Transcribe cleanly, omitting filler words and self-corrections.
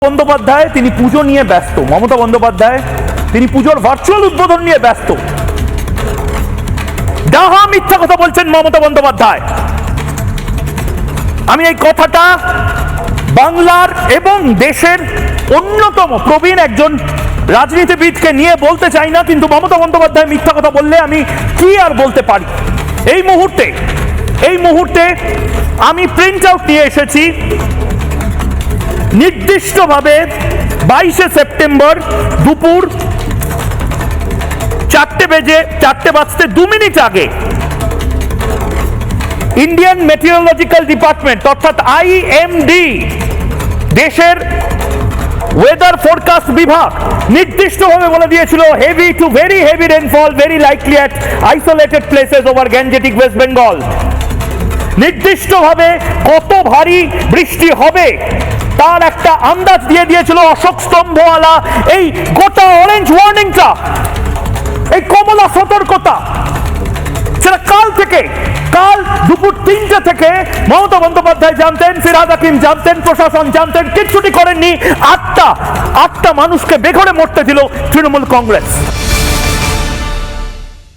বন্দ্যোপাধ্যায় তিনি পুজো নিয়ে ব্যস্ত, মমতা বন্দ্যোপাধ্যায় তিনি পুজোর ভার্চুয়াল উদ্বোধন নিয়ে ব্যস্ত। ডাহা মিথ্যা কথা বলছেন মমতা বন্দ্যোপাধ্যায়। আমি এই কথাটা বাংলার এবং দেশের অন্যতম প্রবীণ একজন রাজনীতিবিদকে নিয়ে বলতে চাই না, কিন্তু মমতা বন্দ্যোপাধ্যায় মিথ্যা কথা বললে আমি কি আর বলতে পারি। এই মুহূর্তে আমি প্রিন্ট আউট নিয়ে এসেছি। নির্দিষ্টভাবে 22শে সেপ্টেম্বর দুপুর 4:02 আগে ইন্ডিয়ান মেটিওরোলজিক্যাল ডিপার্টমেন্ট অর্থাৎ IMD দেশের ওয়েদার ফোরকাস্ট বিভাগ নির্দিষ্টভাবে বলে দিয়েছিল heavy two very heavy rainfall very likely at isolated places over Gangetic West Bengal. নির্দিষ্টভাবে কত ভারী বৃষ্টি হবে তার একটা আন্দাজ দিয়ে দিয়েছিল অশোক স্তম্ভওয়ালা এই গোটা অরেঞ্জ ওয়ার্নিংটা, এই কমলা সতর্কতা। সেটা কাল দুপুর 3টে থেকে মমতা বন্দ্যোপাধ্যায় জানতেন, ফিরহাদ হাকিম জানতেন, প্রশাসন জানতেন, কিচ্ছুটি করেননি। আটটা মানুষকে বেঘরে মরতে দিল তৃণমূল কংগ্রেস।